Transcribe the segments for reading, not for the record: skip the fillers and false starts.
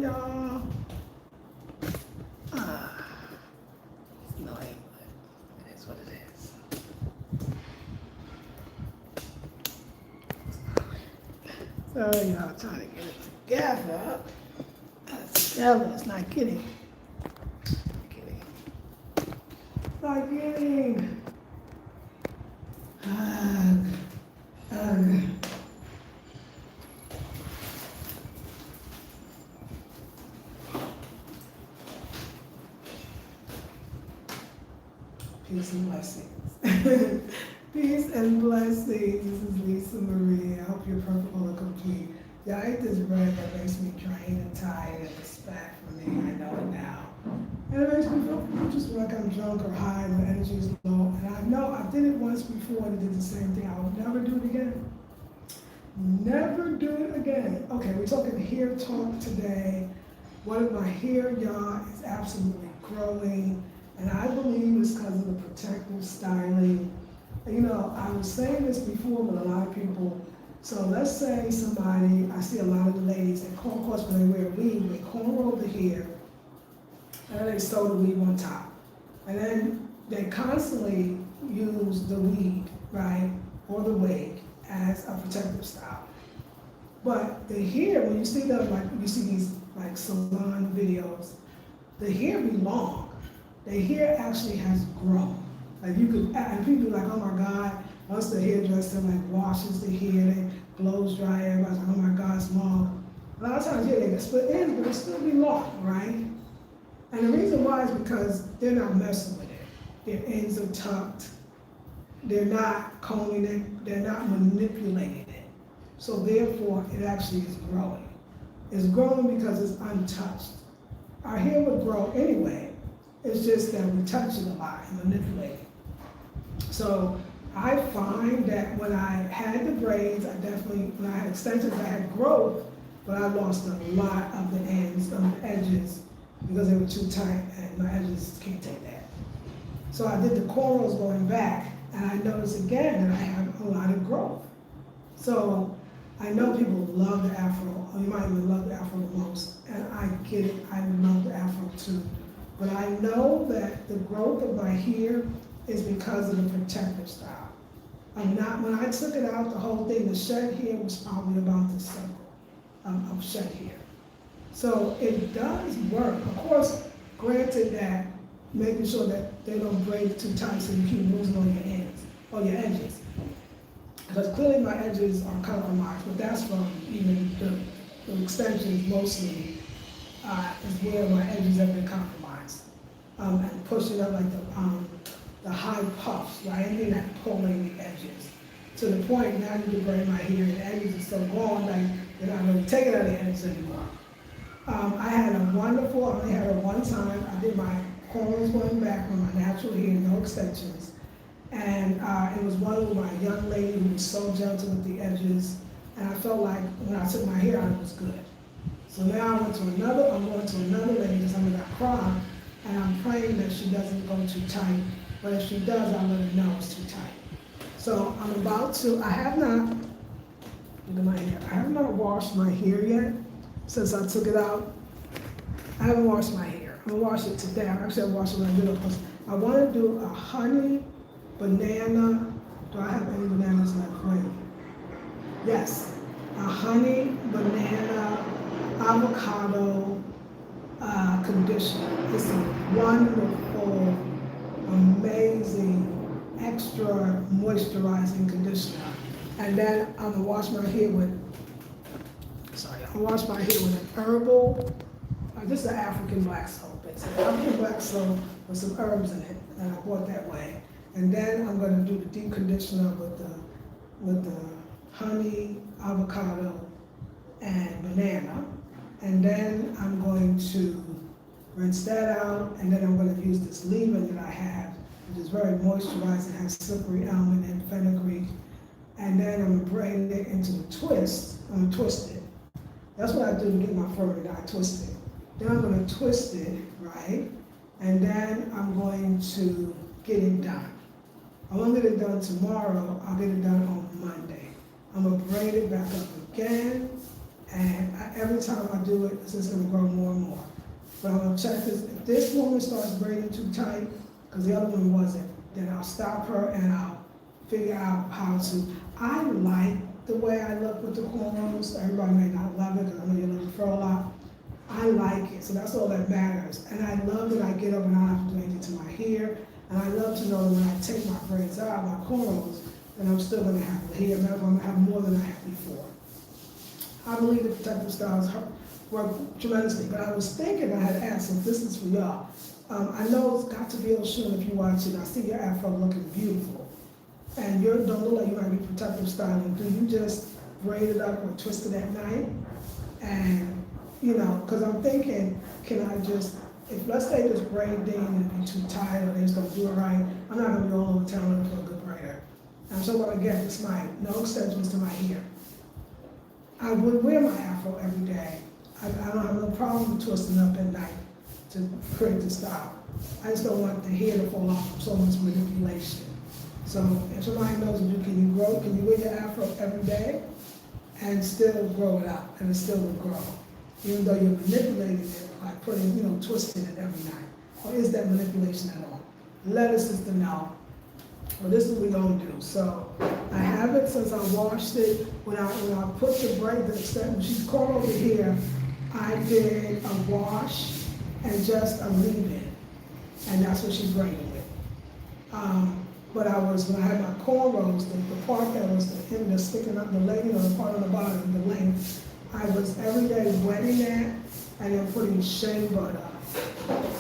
y'all. It's annoying, but it is what it is. So y'all trying to get it together. Zelle is not getting. Not getting. Peace and blessings. Peace and blessings. This is Lisa Marie. I hope you're perfect or complete. Yeah, I ate this bread that makes me drained and tired, and it's bad for me. I know it now. And it makes me feel just like I'm drunk or high and my energy is low. And I know I did it once before and did the same thing. I will never do it again. Never do it again. Okay, we're talking hair talk today. One of my hair, y'all, is absolutely growing. And I believe it's because of the protective styling. And, you know, I was saying this before, but a lot of people, so let's say somebody, I see a lot of the ladies, of course, when they wear a weave, they cornrow the hair, and then they sew the weave on top. And then they constantly use the weave, right, or the wig as a protective style. But the hair, when you see them, like, you see these, like, salon videos, the hair be long. The hair actually has grown. Like you could, and people are like, oh my God, once the hairdresser like washes the hair, they blows dry, everybody's like, oh my God, it's long. A lot of times, yeah, they get split ends, but it still be long, right? And the reason why is because they're not messing with it. Their ends are tucked. They're not combing it. They're not manipulating it. So therefore, it actually is growing. It's growing because it's untouched. Our hair would grow anyway. It's just that we touch it a lot and manipulate it. So I find that when I had the braids, when I had extensions, I had growth, but I lost a lot of the ends, of the edges, because they were too tight and my edges can't take that. So I did the cornrows going back, and I noticed again that I have a lot of growth. So I know people love the afro, or you might even love the afro the most, and I get it, I love the afro too. But I know that the growth of my hair is because of the protective style. When I took it out, the whole thing, the shed hair was probably about the circle of shed hair. So it does work. Of course, granted that making sure that they don't braid it too tight so you keep losing on your ends, or your edges. Because clearly my edges are compromised, but that's from even the extensions mostly is where my edges have been compromised. And pushing up like the high puffs, right? And then pulling the edges. To the point now you can braid my hair and the edges are so long, like you're not really taking out the edges anymore. I had I only had her one time. I did my cornrows going back on my natural hair, no extensions. And it was one with my young lady who was so gentle with the edges. And I felt like when I took my hair out, it was good. So now I'm going to another lady because I'm in that crop. And I'm praying that she doesn't go too tight, but if she does, I'll let her know it's too tight. So I'm about to, I have not washed my hair yet since I took it out. I haven't washed my hair. I'm gonna wash it today. Actually, I'll wash it when I do it because I want to do a honey, banana. Do I have any bananas left? Right. Yes, a honey, banana, avocado, conditioner. It's a wonderful, amazing, extra moisturizing conditioner. And then I'm gonna wash my hair with, an herbal, this is an African black soap. It's an African black soap with some herbs in it, and I bought that way. And then I'm gonna do the deep conditioner with the honey, avocado, and banana. And then I'm going to rinse that out, and then I'm going to use this leave-in that I have, which is very moisturizing, has slippery almond and fenugreek. And then I'm going to braid it into the twist. I'm going to twist it. That's what I do to get my fur, I twist it. Then I'm going to twist it, right? And then I'm going to get it done. I won't get it done tomorrow, I'll get it done on Monday. I'm going to braid it back up again, And every time I do it, it's just gonna grow more and more. But I'm gonna check this, if this woman starts braiding too tight, because the other one wasn't, then I'll stop her and I'll figure out how to. I like the way I look with the cornrows. Everybody may not love it, because I know you look for a lot. I like it, so that's all that matters. And I love that I get up and I don't have to do anything to my hair. And I love to know that when I take my braids out, my cornrows, then I'm still gonna have the hair. Matter of fact, I'm gonna have more than I had before. I believe the protective styles work tremendously, but I was thinking, I had asked, if this is for y'all. I know it's got to be able soon if you watch it. I see your afro looking beautiful. And you don't look like you might be protective styling. Do you just braid it up or twist it at night? And, you know, because I'm thinking, can I just, if let's say this braid thing and it be too tight or they just don't do it right, I'm not gonna be all over town looking for a good braider. I'm still gonna get this no extensions to my hair. I would wear my afro every day. I don't have no problem with twisting up at night to create the style. I just don't want the hair to fall off from so much manipulation. So if somebody knows that can you wear your afro every day and still grow it out and it still will grow, even though you're manipulating it by putting, twisting it every night? Or is that manipulation at all? Let us just know. Well, this is what we're gonna do. So I have it since I washed it. When I put the braid, when she's caught over here, I did a wash and just a leave-in, and that's what she's braiding with. But when I had my cornrows, the part that was the end that's sticking up, the leg, the part on the bottom, the length, I was every day wetting that and then putting shea butter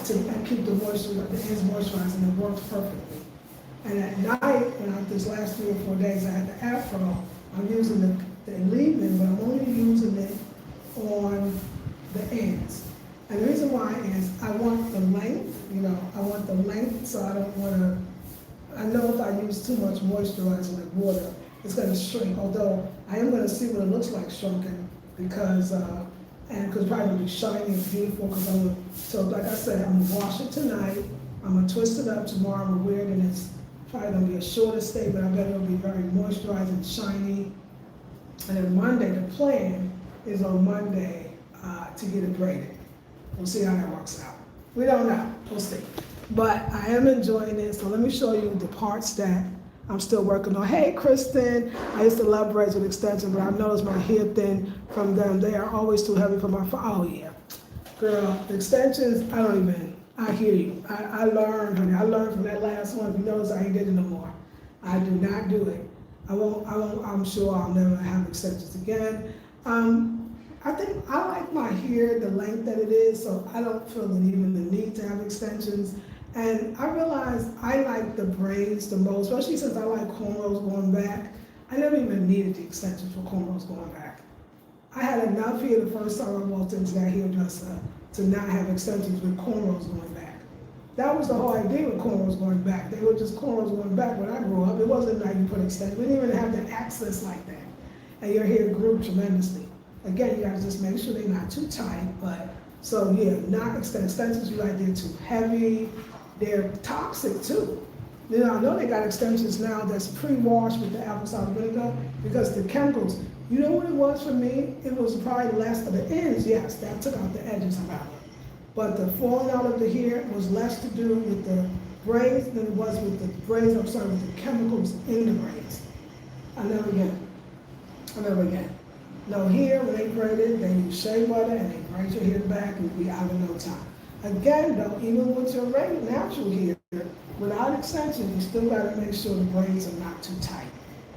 to keep the ends moisturized, and it worked perfectly. And at night, this last 3 or 4 days, I had the afro. I'm using the leave-in, but I'm only using it on the ends. And the reason why is I want the length, I want the length, so I don't want to, I know if I use too much moisturizer like water, it's going to shrink, although I am going to see what it looks like shrunken, because it's probably going to be shiny and beautiful, so like I said, I'm going to wash it tonight, I'm going to twist it up tomorrow, I'm going to wear it, and it's probably going to be a shorter stay, but I bet it'll be very moisturized and shiny. And then Monday, the plan is on Monday to get it braided. We'll see how that works out. We don't know, we'll see. But I am enjoying it, so let me show you the parts that I'm still working on. Hey, Kristen, I used to love braids with extension, but I've noticed my hair thin from them. They are always too heavy for my, oh yeah. Girl, the extensions, I hear you. I learned, honey. I learned from that last one. If you notice, I ain't did it no more. I do not do it. I'm sure I'll never have extensions again. I think I like my hair the length that it is, so I don't feel even the need to have extensions. And I realized I like the braids the most, especially since I like cornrows going back. I never even needed the extensions for cornrows going back. I had enough here the first time I walked into that hairdresser to not have extensions with cornrows going back. That was the whole idea with cornrows going back. They were just cornrows going back when I grew up. It wasn't like you put extensions. We didn't even have the access like that. And your hair grew tremendously. Again, you gotta just make sure they're not too tight, but, so yeah, not extensions, you like they're too heavy, they're toxic too. I know they got extensions now that's pre-washed with the apple cider vinegar, because the chemicals, you know what it was for me? It was probably less of the ends, yes, that took out the edges about it. But the falling out of the hair was less to do with the braids than it was with the braids, with the chemicals in the braids. I never again. No, here, when they braid it, they use shea butter and they braid your hair back and you'll be out in no time. Again, though, even with your regular natural hair, without extension, you still gotta make sure the braids are not too tight.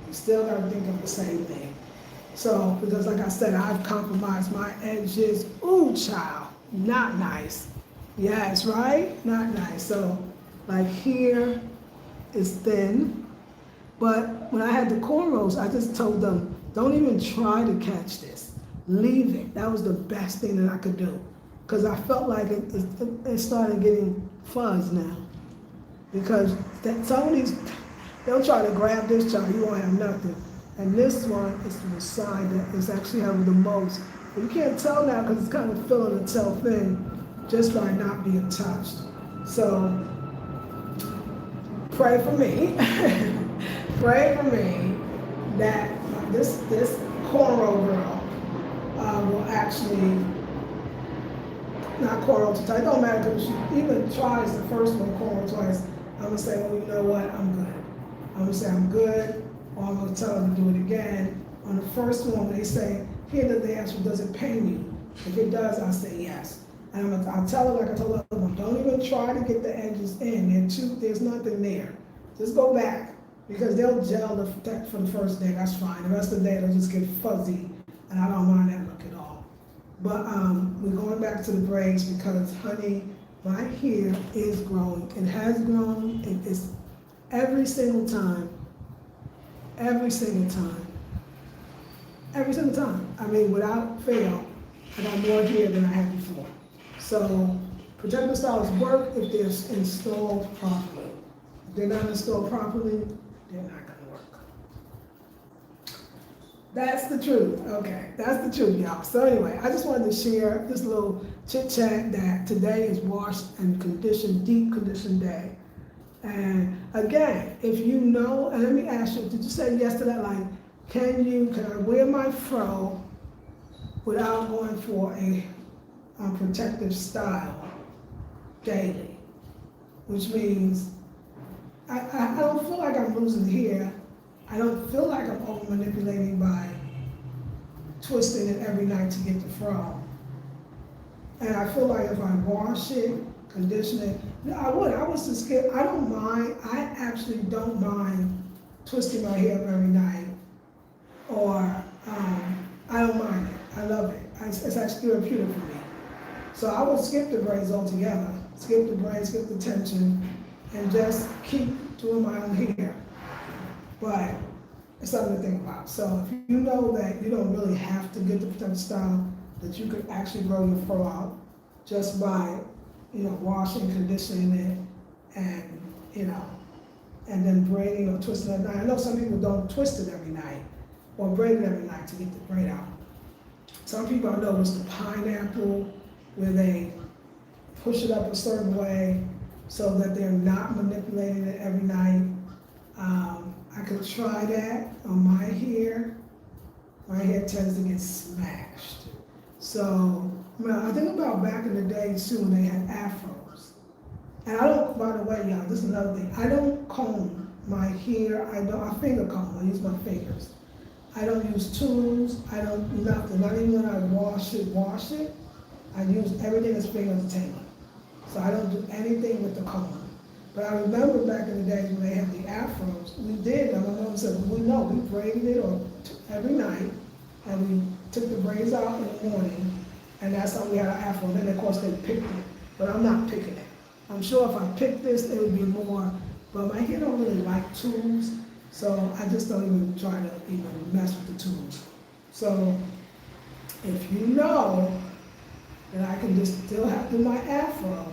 You still gotta think of the same thing. So, because like I said, I've compromised my edges. Ooh, child, not nice. Yes, right? Not nice. So, like here is thin, but when I had the cornrows, I just told them, don't even try to catch this. Leave it. That was the best thing that I could do. Because I felt like it started getting fuzz now. Because some of these, they'll try to grab this child, you won't have nothing. And this one is the side that is actually having the most. But you can't tell now because it's kind of filling itself in just by not being touched. So, pray for me. Pray for me that this cornrow girl will actually not cornrow too tight. It don't matter because she even tries the first one cornrow twice. I'm gonna say, well, you know what? I'm good. I'm gonna say I'm good, or I'm gonna tell them to do it again. On the first one, they say, here the answer, does it pain you? If it does, I'll say yes. And I'll tell her like I told them, don't even try to get the edges in. There's nothing there. Just go back because they'll gel for the first day. That's fine. The rest of the day it'll just get fuzzy, and I don't mind that look at all. But we're going back to the braids because, honey, my hair is growing. It has grown. It is every single time. Every single time. Every single time. I mean, without fail, I got more hair than I had before. So protective styles work if they're installed properly. If they're not installed properly, they're not gonna work. That's the truth. Okay, that's the truth, y'all. So anyway, I just wanted to share this little chit chat that today is wash and condition, deep condition day. And again, if you know, and let me ask you, did you say yes to that? Like, can I wear my fro without going for a protective style daily? Which means I don't feel like I'm losing hair. I don't feel like I'm over manipulating by twisting it every night to get the fro. And I feel like if I wash it, condition it, I was just scared. I don't mind. I actually don't mind twisting my hair every night. Or I don't mind it. I love it. It's actually therapeutic for me. So I would skip the braids altogether. Skip the braids, skip the tension, and just keep doing my own hair. But it's something to think about. So if you know that you don't really have to get the protective style, that you could actually grow your fro out just by, washing, conditioning it, and and then braiding or twisting it at night. I know some people don't twist it every night or braid it every night to get the braid out. Some people I know it's the pineapple where they push it up a certain way so that they're not manipulating it every night. I could try that on my hair. My hair tends to get smashed. So, I think about back in the day too when they had afros. And I don't, by the way, y'all, this is another thing. I don't comb my hair. I finger comb. I use my fingers. I don't use tools. I don't do nothing. Not even when I wash it. I use everything as finger entertainment. So I don't do anything with the comb. But I remember back in the days when they had the afros, we did, and my mom said, we braided it every night, and we took the braids out in the morning, and that's how we had our afro. And then of course they picked it, but I'm not picking it. I'm sure if I picked this, it would be more, but my hair don't really like tools, so I just don't even try to even mess with the tools. So if you know that I can just still have to do my afro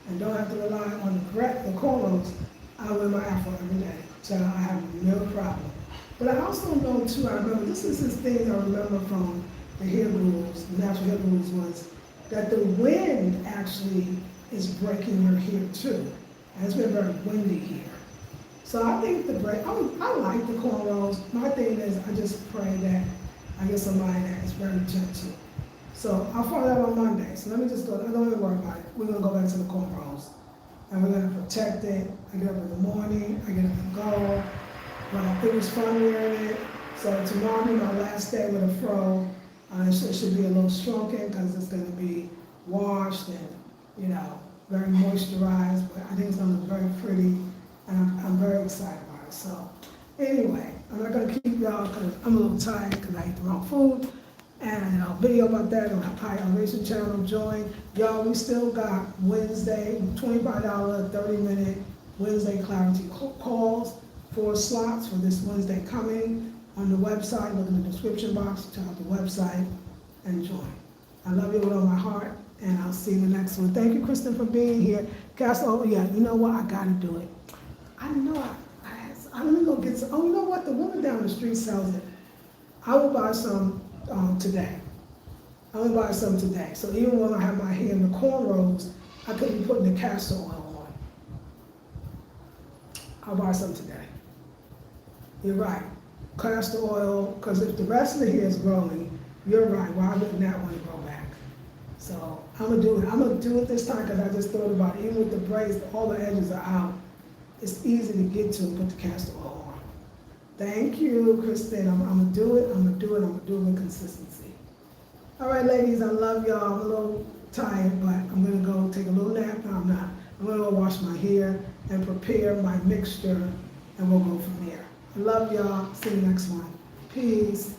and don't have to rely on the cornrows, I wear my afro every day. So I have no problem. But I also know too, I remember, this is this thing I remember from the hair rules, the natural hair rules was that the wind actually is breaking your hair too. And it's been very windy here. So I think I like the cornrows. My thing is I just pray that I get somebody that is very gentle. So I'll follow that on Monday. So let me just go, don't even worry about it. We're gonna go back to the cornrows. And we're gonna protect it. I get up in the morning, I get up and go. It was fun wearing it. So tomorrow will be my last day with a fro. It should be a little shrunken because it's gonna be washed and, very moisturized. But I think it's gonna look very pretty. And I'm very excited about it. So anyway, I'm not gonna keep y'all because I'm a little tired because I ate the wrong food. And I'll video about that on our High Elevation channel. Join. Y'all, we still got Wednesday, $25, 30-minute Wednesday clarity calls, 4 slots for this Wednesday coming. On the website, look in the description box, check out the website, and join. I love you with all my heart, and I'll see you in the next one. Thank you, Kristen, for being here. You know what? I gotta do it. I know I'm gonna go get some. Oh, you know what? The woman down the street sells it. I will buy some today. I'm gonna buy some today. So even when I have my hair in the cornrows, I could be putting the castor oil on. I'll buy some today. You're right. Castor oil, because if the rest of the hair is growing, you're right, why wouldn't that one grow back? So I'm gonna do it this time, because I just thought about it, even with the braids, all the edges are out. It's easy to get to and put the castor oil on. Thank you, Kristen, I'm gonna do it with consistency. All right, ladies, I love y'all, I'm a little tired, but I'm gonna go take a little nap, no, I'm not. I'm gonna go wash my hair and prepare my mixture, and we'll go from there. I love y'all, see you next one. Peace.